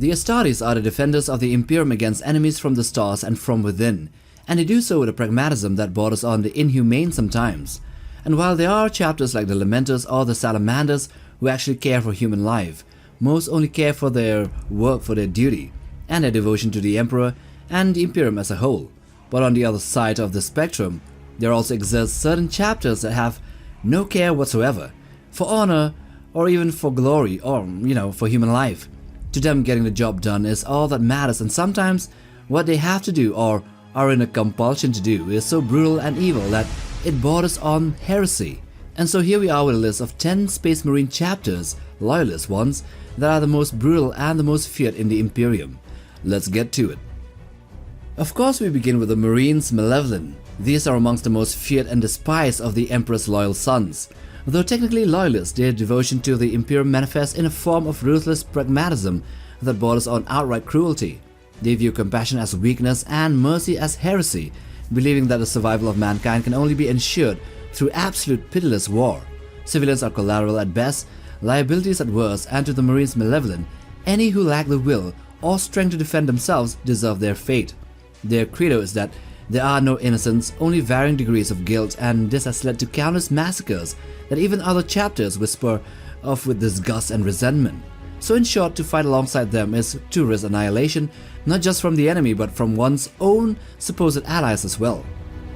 The Astartes are the defenders of the Imperium against enemies from the stars and from within, and they do so with a pragmatism that borders on the inhumane sometimes. And while there are chapters like the Lamenters or the Salamanders who actually care for human life, most only care for their work, for their duty, and their devotion to the Emperor and the Imperium as a whole. But on the other side of the spectrum, there also exist certain chapters that have no care whatsoever for honor or even for glory or, for human life. To them, getting the job done is all that matters, and sometimes what they have to do or are in a compulsion to do is so brutal and evil that it borders on heresy. And so here we are with a list of 10 Space Marine chapters, loyalist ones, that are the most brutal and the most feared in the Imperium. Let's get to it. Of course, we begin with the Marines Malevolent. These are amongst the most feared and despised of the Emperor's loyal sons. Though technically loyalists, their devotion to the Imperium manifests in a form of ruthless pragmatism that borders on outright cruelty. They view compassion as weakness and mercy as heresy, believing that the survival of mankind can only be ensured through absolute pitiless war. Civilians are collateral at best, liabilities at worst, and to the Marines Malevolent, any who lack the will or strength to defend themselves deserve their fate. Their credo is that there are no innocents, only varying degrees of guilt, and this has led to countless massacres that even other chapters whisper of with disgust and resentment. So in short, to fight alongside them is to risk annihilation, not just from the enemy but from one's own supposed allies as well.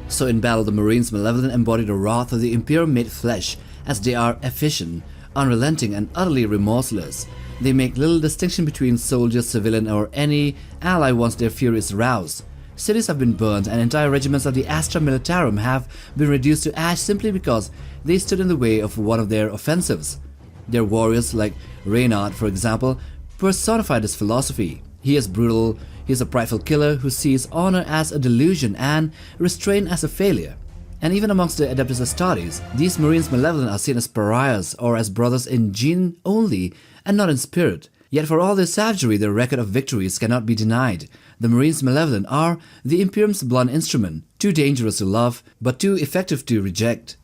So in battle, the Marines Malevolent embody the wrath of the Imperium made flesh, as they are efficient, unrelenting, and utterly remorseless. They make little distinction between soldier, civilian, or any ally once their fury is roused. Cities have been burned and entire regiments of the Astra Militarum have been reduced to ash simply because they stood in the way of one of their offensives. Their warriors, like Reynard for example, personify this philosophy. He is brutal, he is a prideful killer who sees honor as a delusion and restraint as a failure. And even amongst the Adeptus Astartes, these Marines Malevolent are seen as pariahs or as brothers in gene only and not in spirit. Yet for all their savagery, their record of victories cannot be denied. The Marines Malevolent are the Imperium's blunt instrument, too dangerous to love, but too effective to reject.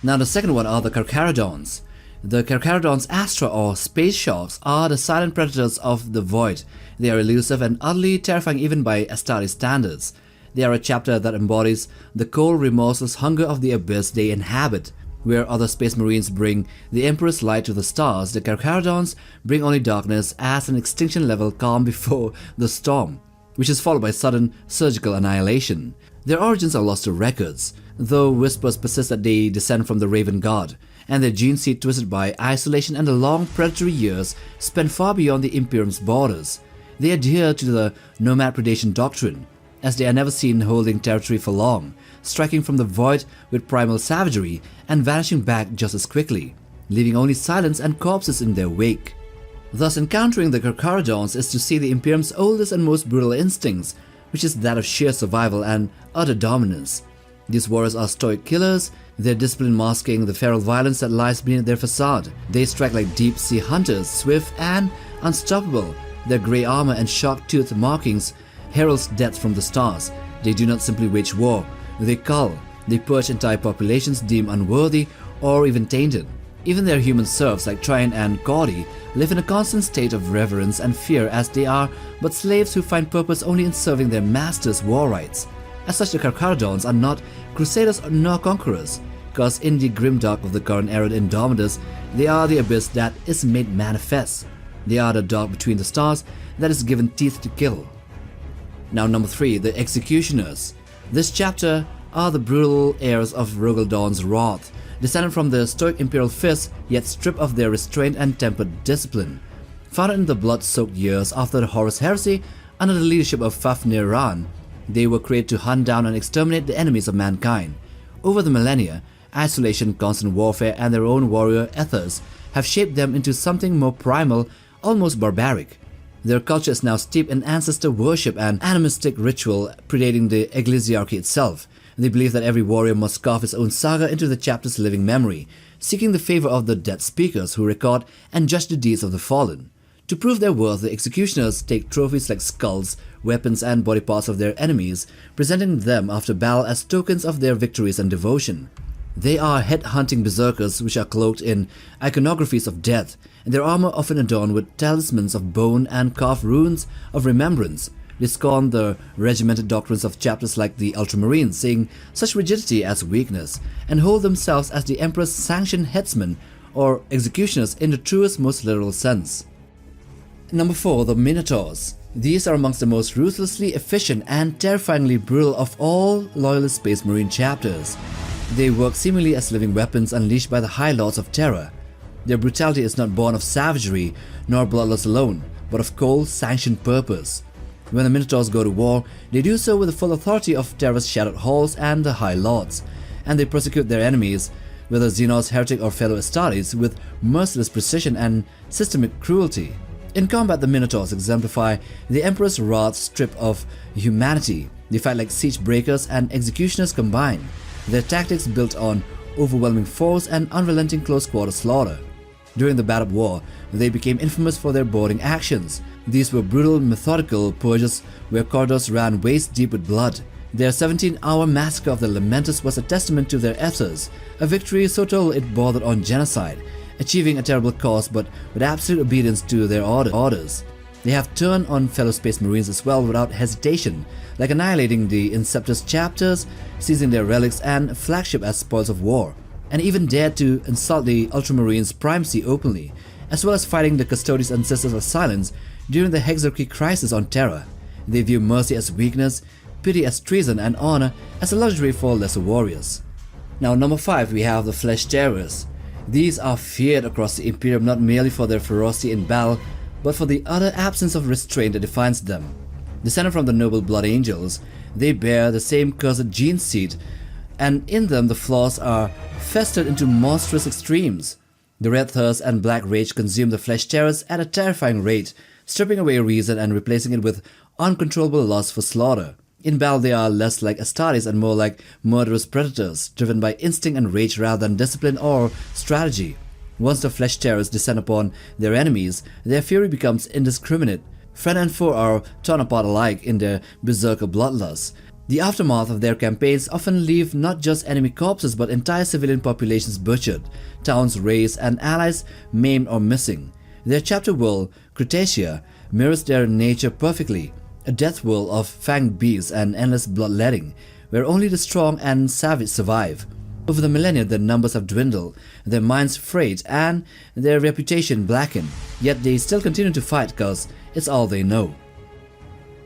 Now the second one are the Carcharodons. The Carcharodons Astra or Space Sharks are the silent predators of the void. They are elusive and utterly terrifying even by Astartes standards. They are a chapter that embodies the cold, remorseless hunger of the abyss they inhabit. Where other Space Marines bring the Emperor's light to the stars, the Carcharodons bring only darkness as an extinction level calm before the storm, which is followed by sudden surgical annihilation. Their origins are lost to records, though whispers persist that they descend from the Raven God, and their gene seed twisted by isolation and the long predatory years spent far beyond the Imperium's borders. They adhere to the nomad predation doctrine, as they are never seen holding territory for long, striking from the void with primal savagery and vanishing back just as quickly, leaving only silence and corpses in their wake. Thus, encountering the Carcharodons is to see the Imperium's oldest and most brutal instincts, which is that of sheer survival and utter dominance. These warriors are stoic killers, their discipline masking the feral violence that lies beneath their facade. They strike like deep-sea hunters, swift and unstoppable. Their grey armor and shark-toothed markings heralds death from the stars. They do not simply wage war, they cull, they purge entire populations deemed unworthy or even tainted. Even their human serfs like Tryon and Cordy live in a constant state of reverence and fear, as they are but slaves who find purpose only in serving their masters' war rights. As such, the Carcharodons are not crusaders nor conquerors, because in the grim dark of the current era Indomitus, they are the abyss that is made manifest. They are the dark between the stars that is given teeth to kill. Now number 3, the Executioners. This chapter are the brutal heirs of Rogaldon's wrath, descended from the stoic imperial fist, yet stripped of their restraint and tempered discipline. Founded in the blood-soaked years after the Horus Heresy under the leadership of Fafnir, they were created to hunt down and exterminate the enemies of mankind. Over the millennia, isolation, constant warfare, and their own warrior ethos have shaped them into something more primal, almost barbaric. Their culture is now steeped in ancestor worship and animistic ritual predating the ecclesiarchy itself. They believe that every warrior must carve his own saga into the chapter's living memory, seeking the favor of the dead speakers who record and judge the deeds of the fallen. To prove their worth, the Executioners take trophies like skulls, weapons, and body parts of their enemies, presenting them after battle as tokens of their victories and devotion. They are head-hunting berserkers which are cloaked in iconographies of death, and their armor often adorned with talismans of bone and carved runes of remembrance. They scorn the regimented doctrines of chapters like the Ultramarines, seeing such rigidity as weakness, and hold themselves as the Emperor's sanctioned headsmen or executioners in the truest, most literal sense. Number 4. The Minotaurs. These are amongst the most ruthlessly efficient and terrifyingly brutal of all Loyalist Space Marine chapters. They work seemingly as living weapons unleashed by the High Lords of Terror. Their brutality is not born of savagery nor bloodlust alone, but of cold, sanctioned purpose. When the Minotaurs go to war, they do so with the full authority of Terra's shattered halls and the High Lords, and they persecute their enemies, whether Xenos, heretic or fellow Astartes, with merciless precision and systemic cruelty. In combat, the Minotaurs exemplify the Emperor's wrath stripped of humanity. They fight like siege breakers and executioners combined, their tactics built on overwhelming force and unrelenting close-quarter slaughter. During the Battle of War, they became infamous for their boarding actions. These were brutal, methodical purges where corridors ran waist-deep with blood. Their 17-hour massacre of the Lamenters was a testament to their ethos, a victory so total it bordered on genocide, achieving a terrible cause but with absolute obedience to their orders. They have turned on fellow Space Marines as well without hesitation, like annihilating the Inceptor's chapters, seizing their relics and flagship as spoils of war, and even dared to insult the Ultramarines' primacy openly, as well as fighting the Custodians and Sisters of Silence during the Hexarchy crisis on Terra. They view mercy as weakness, pity as treason, and honor as a luxury for lesser warriors. Now, number 5, we have the Flesh Tearers. These are feared across the Imperium not merely for their ferocity in battle, but for the utter absence of restraint that defines them. Descended from the noble Blood Angels, they bear the same cursed gene seed, and in them the flaws are festered into monstrous extremes. The Red Thirst and Black Rage consume the Flesh Tearers at a terrifying rate, stripping away reason and replacing it with uncontrollable lust for slaughter. In battle, they are less like Astartes and more like murderous predators, driven by instinct and rage rather than discipline or strategy. Once the Flesh Tearers descend upon their enemies, their fury becomes indiscriminate. Friend and foe are torn apart alike in their berserker bloodlust. The aftermath of their campaigns often leave not just enemy corpses but entire civilian populations butchered, towns razed, and allies maimed or missing. Their chapter world, Cretaceous, mirrors their nature perfectly, a death world of fanged beasts and endless bloodletting, where only the strong and savage survive. Over the millennia, their numbers have dwindled, their minds frayed, and their reputation blackened, yet they still continue to fight cause it's all they know.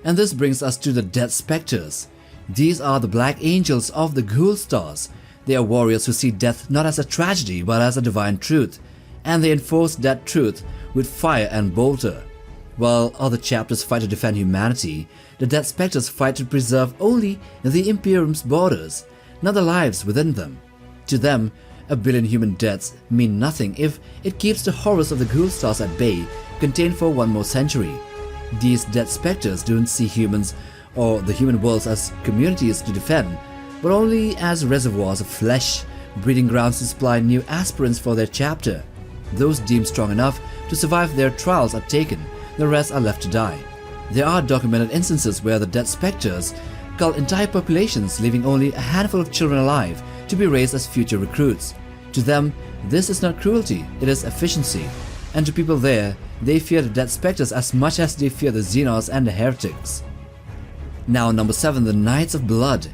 And this brings us to the Death Spectres. These are the Black Angels of the Ghoul Stars. They are warriors who see death not as a tragedy but as a divine truth, and they enforce that truth with fire and bolter. While other chapters fight to defend humanity, the Death Spectres fight to preserve only the Imperium's borders, not the lives within them. To them, a billion human deaths mean nothing if it keeps the horrors of the Ghoul Stars at bay, contained for one more century. These Death Spectres don't see humans or the human worlds as communities to defend, but only as reservoirs of flesh, breeding grounds to supply new aspirants for their chapter. Those deemed strong enough to survive their trials are taken, the rest are left to die. There are documented instances where the Death Spectres cull entire populations, leaving only a handful of children alive to be raised as future recruits. To them, this is not cruelty, it is efficiency. And to people there, they fear the Death Spectres as much as they fear the Xenos and the Heretics. Now, number 7, the Knights of Blood.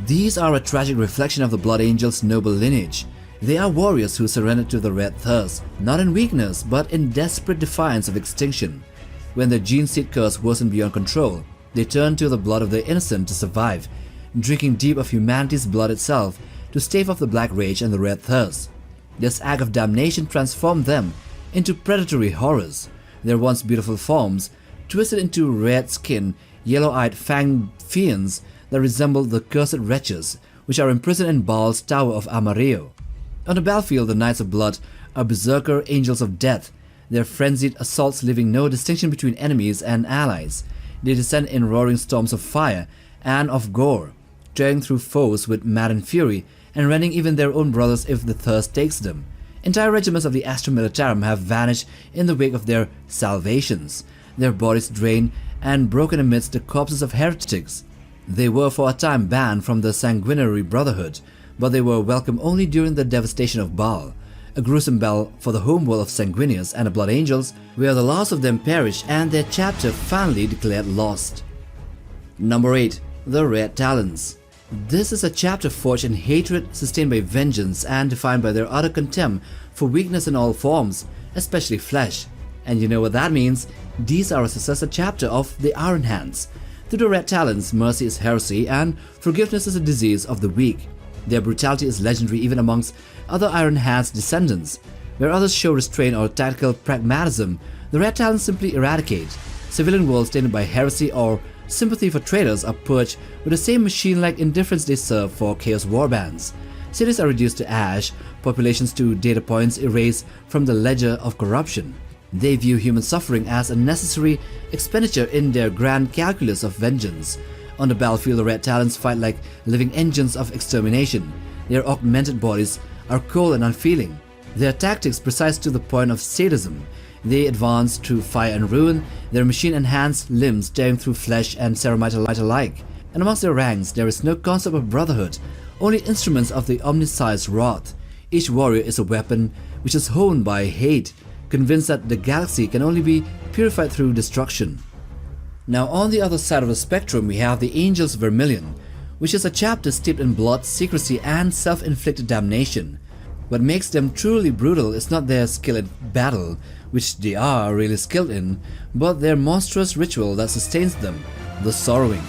These are a tragic reflection of the Blood Angels' noble lineage. They are warriors who surrendered to the Red Thirst, not in weakness, but in desperate defiance of extinction. When their gene seed curse worsened beyond control, they turned to the blood of the innocent to survive, drinking deep of humanity's blood itself to stave off the Black Rage and the Red Thirst. This act of damnation transformed them into predatory horrors. Their once beautiful forms twisted into red-skinned, yellow-eyed fanged fiends that resemble the cursed wretches which are imprisoned in Baal's Tower of Amarillo. On the battlefield, the Knights of Blood are berserker angels of death, their frenzied assaults leaving no distinction between enemies and allies. They descend in roaring storms of fire and of gore, tearing through foes with maddened fury and rending even their own brothers if the thirst takes them. Entire regiments of the Astra Militarum have vanished in the wake of their salvations, their bodies drained and broken amidst the corpses of heretics. They were for a time banned from the Sanguinary Brotherhood, but they were welcome only during the devastation of Baal, a gruesome battle for the homeworld of Sanguinius and the Blood Angels, where the last of them perished and their chapter finally declared lost. Number 8. The Red Talons. This is a chapter forged in hatred, sustained by vengeance, and defined by their utter contempt for weakness in all forms, especially flesh. And you know what that means? These are a successor chapter of the Iron Hands. To the Red Talons, mercy is heresy and forgiveness is a disease of the weak. Their brutality is legendary even amongst other Iron Hands descendants. Where others show restraint or tactical pragmatism, the Red Talons simply eradicate. Civilian worlds tainted by heresy or sympathy for traitors are purged with the same machine-like indifference they serve for chaos warbands. Cities are reduced to ash, populations to data points erased from the ledger of corruption. They view human suffering as a necessary expenditure in their grand calculus of vengeance. On the battlefield, the Red Talons fight like living engines of extermination. Their augmented bodies are cold and unfeeling. Their tactics precise to the point of sadism. They advance through fire and ruin, their machine-enhanced limbs tearing through flesh and ceramite alike. And amongst their ranks, there is no concept of brotherhood, only instruments of the omniscience wrath. Each warrior is a weapon which is honed by hate, convinced that the galaxy can only be purified through destruction. Now on the other side of the spectrum we have the Angels Vermilion, which is a chapter steeped in blood, secrecy and self-inflicted damnation. What makes them truly brutal is not their skill at battle, which they are really skilled in, but their monstrous ritual that sustains them, the sorrowing.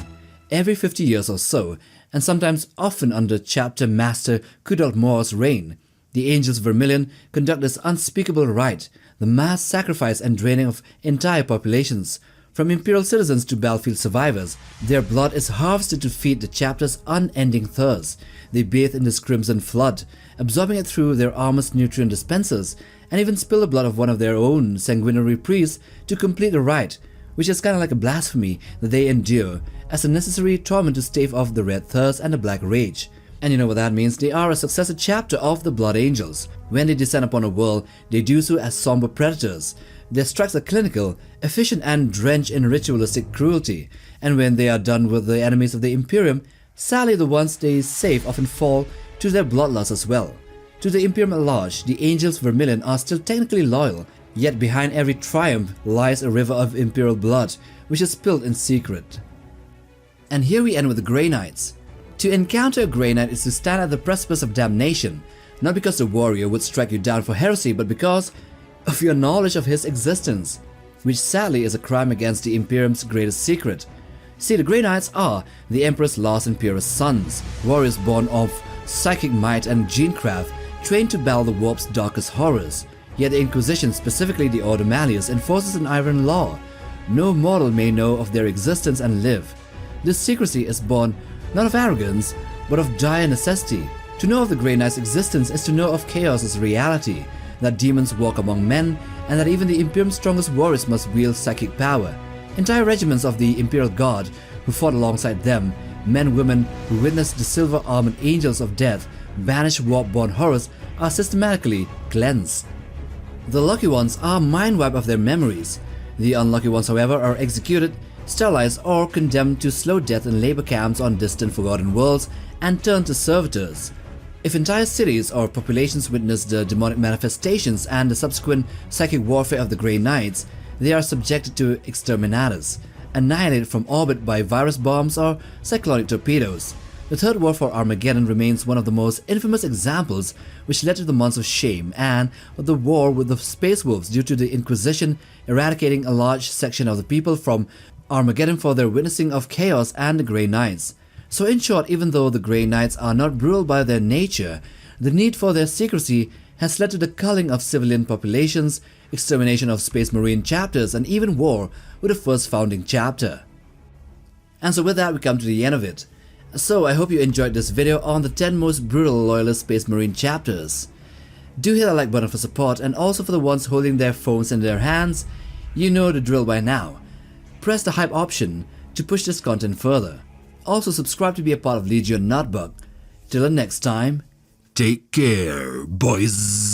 Every 50 years or so, and sometimes often under Chapter Master Kudalt Mor's reign, the Angels Vermilion conduct this unspeakable rite, the mass sacrifice and draining of entire populations. From Imperial citizens to battlefield survivors, their blood is harvested to feed the chapter's unending thirst. They bathe in this crimson flood, absorbing it through their armor's nutrient dispensers, and even spill the blood of one of their own sanguinary priests to complete the rite, which is kind of like a blasphemy that they endure as a necessary torment to stave off the red thirst and the black rage. And you know what that means? They are a successor chapter of the Blood Angels. When they descend upon a world, they do so as somber predators. Their strikes are clinical, efficient and drenched in ritualistic cruelty. And when they are done with the enemies of the Imperium, sadly the ones they save often fall to their bloodlust as well. To the Imperium at large, the Angels Vermilion are still technically loyal, yet behind every triumph lies a river of Imperial blood, which is spilled in secret. And here we end with the Grey Knights. To encounter a Grey Knight is to stand at the precipice of damnation, not because the warrior would strike you down for heresy, but because of your knowledge of his existence, which sadly is a crime against the Imperium's greatest secret. See, the Grey Knights are the Emperor's last and purest sons, warriors born of psychic might and genecraft, trained to battle the warp's darkest horrors. Yet the Inquisition, specifically the Order Malleus, enforces an iron law. No mortal may know of their existence and live. This secrecy is born not of arrogance, but of dire necessity. To know of the Grey Knight's existence is to know of chaos's reality, that demons walk among men, and that even the Imperium's strongest warriors must wield psychic power. Entire regiments of the Imperial Guard who fought alongside them, men, women who witnessed the silver-armored angels of death banish warp-born horrors, are systematically cleansed. The lucky ones are mind-wiped of their memories. The unlucky ones, however, are executed, sterilized or condemned to slow death in labor camps on distant forgotten worlds and turned to servitors. If entire cities or populations witness the demonic manifestations and the subsequent psychic warfare of the Grey Knights, they are subjected to exterminatus, annihilated from orbit by virus bombs or cyclonic torpedoes. The Third War for Armageddon remains one of the most infamous examples, which led to the Months of Shame and the war with the Space Wolves due to the Inquisition eradicating a large section of the people from Armageddon for their witnessing of chaos and the Grey Knights. So in short, even though the Grey Knights are not brutal by their nature, the need for their secrecy has led to the culling of civilian populations, extermination of Space Marine chapters, and even war with the first founding chapter. And so with that we come to the end of it. So I hope you enjoyed this video on the 10 most brutal loyalist Space Marine chapters. Do hit that like button for support, and also for the ones holding their phones in their hands, you know the drill by now. Press the hype option to push this content further. Also subscribe to be a part of Legion Notebook. Till the next time, take care, boys.